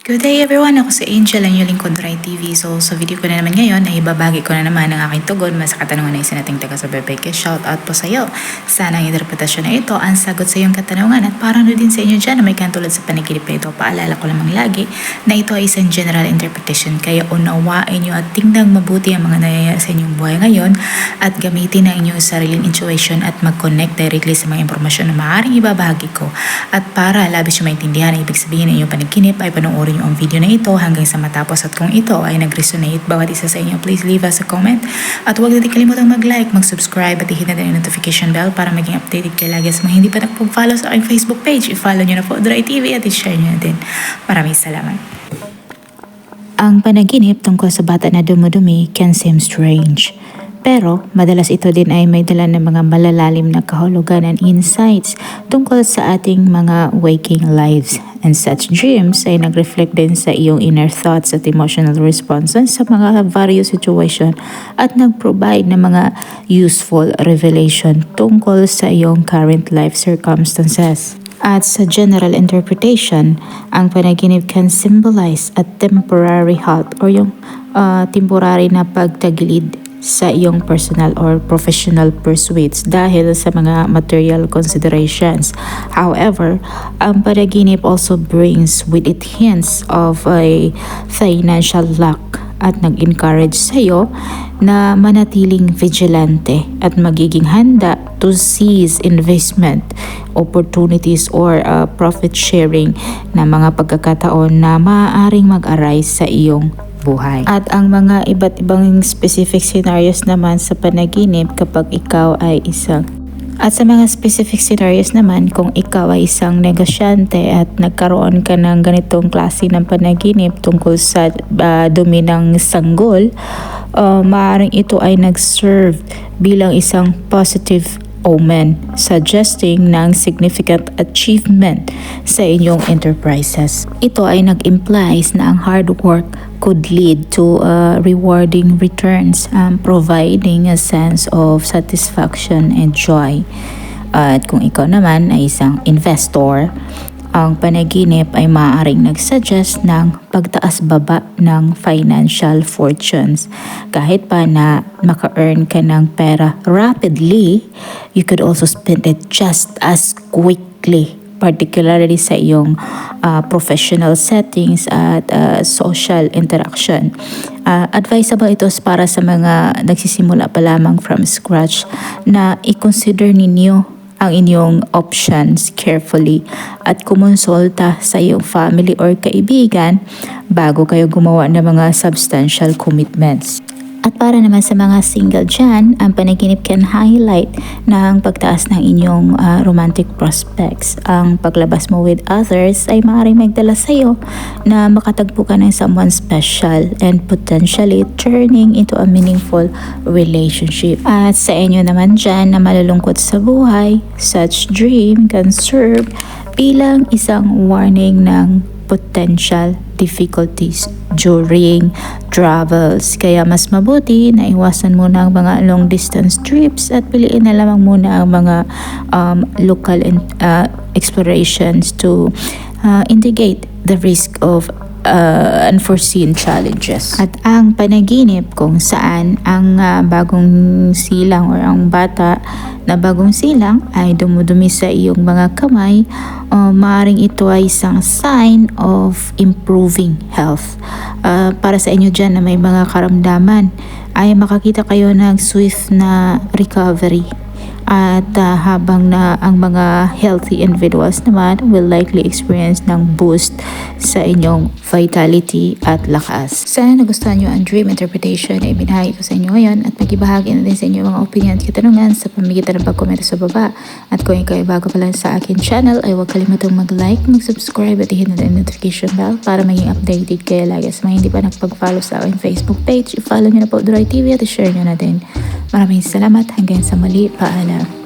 Good day everyone! Ako si Angel, ang yung lingkod Rai TV. So sa video ko na naman ngayon ay ibabagi ko na naman ang aking tugon sa katanungan na isa nating taga sa Bebeke. Shout out po sa iyo. Sana ang interpretasyon na ito ang sagot sa iyong katanungan at parang din sa inyo dyan na may kantulad sa paniginip na ito. Paalala ko lamang lagi na ito ay isang general interpretation kaya unawain nyo at tingnan mabuti ang mga nangyayari sa inyong buhay ngayon at gamitin ang inyong sariling intuition at mag-connect directly sa mga impormasyon na maaaring ibabahagi ko. At para labis nyo maintindihan ang ibig sabihin ng inyong paniginip ay panoorin nyo ang video na ito hanggang sa matapos at kung ito ay nag-resonate bawat isa sa inyo, please leave us a comment at huwag natin kalimutang mag-like, mag-subscribe at i-hit natin ang notification bell para maging updated kayo lagi sa mga hindi pa nakapag-follow sa aking Facebook page. I-follow nyo na po Rai TV at i-share nyo na din. Maraming salamat. Ang panaginip tungkol sa bata na dumudumi can seem strange. Pero madalas ito din ay may dala ng mga malalalim na kahulugan and insights tungkol sa ating mga waking lives. And such dreams ay nag-reflect din sa iyong inner thoughts at emotional responses sa mga various situation at nag-provide ng mga useful revelation tungkol sa iyong current life circumstances. At sa general interpretation, ang panaginip can symbolize a temporary halt or yung temporary na pagtagilid sa iyong personal or professional pursuits dahil sa mga material considerations. However, ang panaginip also brings with it hints of a financial lack at nag-encourage sa iyo na manatiling vigilante at magiging handa to seize investment opportunities or profit sharing na mga pagkakataon na maaaring mag-arise sa iyong buhay. At ang mga iba't ibang specific scenarios naman sa panaginip kapag ikaw ay isang sa mga specific scenarios naman kung ikaw ay isang negosyante at nagkaroon ka ng ganitong klase ng panaginip tungkol sa dumi ng sanggol, maaaring ito ay nag-serve bilang isang positive omen, suggesting ng significant achievement sa inyong enterprises. Ito ay nag-implies na ang hard work could lead to rewarding returns, providing a sense of satisfaction and joy. At kung ikaw naman ay isang investor, ang panaginip ay maaaring nagsuggest ng pagtaas-baba ng financial fortunes. Kahit pa na maka-earn ka ng pera rapidly, you could also spend it just as quickly, particularly sa iyong professional settings at social interaction. Advisable ito para sa mga nagsisimula pa lamang from scratch na i-consider ninyo ang inyong options carefully at kumonsulta sa iyong family or kaibigan bago kayo gumawa ng mga substantial commitments. At para naman sa mga single dyan, ang panaginip can highlight ng pagtaas ng inyong romantic prospects. Ang paglabas mo with others ay maaaring magdala sa iyo na makatagpo ka ng someone special and potentially turning into a meaningful relationship. At sa inyo naman dyan na malulungkot sa buhay, such dream can serve bilang isang warning ng potential difficulties during travels. Kaya mas mabuti na iwasan muna ang mga long distance trips at piliin na lamang muna ang mga local explorations to indicate the risk of unforeseen challenges. At ang panaginip kung saan ang bagong silang or ang bata na bagong silang ay dumudumi sa iyong mga kamay, maaaring ito ay isang sign of improving health. Para sa inyo dyan na may mga karamdaman ay makakita kayo ng swift na recovery. At habang na ang mga healthy individuals naman will likely experience ng boost sa inyong vitality at lakas. Sana nagustuhan nyo ang dream interpretation na ibinahagi ko sa inyo ngayon at magibahagi na din sa inyo mga opinion at katanungan sa pamamagitan ng pag-komento sa baba. At kung ikaw ay bago pa lang sa akin channel ay huwag kalimutang mag-like, mag-subscribe at i-hit na din ang notification bell para maging updated kayo lagi sa mga hindi pa nakapag-follow sa aking Facebook page. I-follow nyo na po Rai TV at i-share nyo na din. Maraming salamat. Hanggang sa muli. Paalam.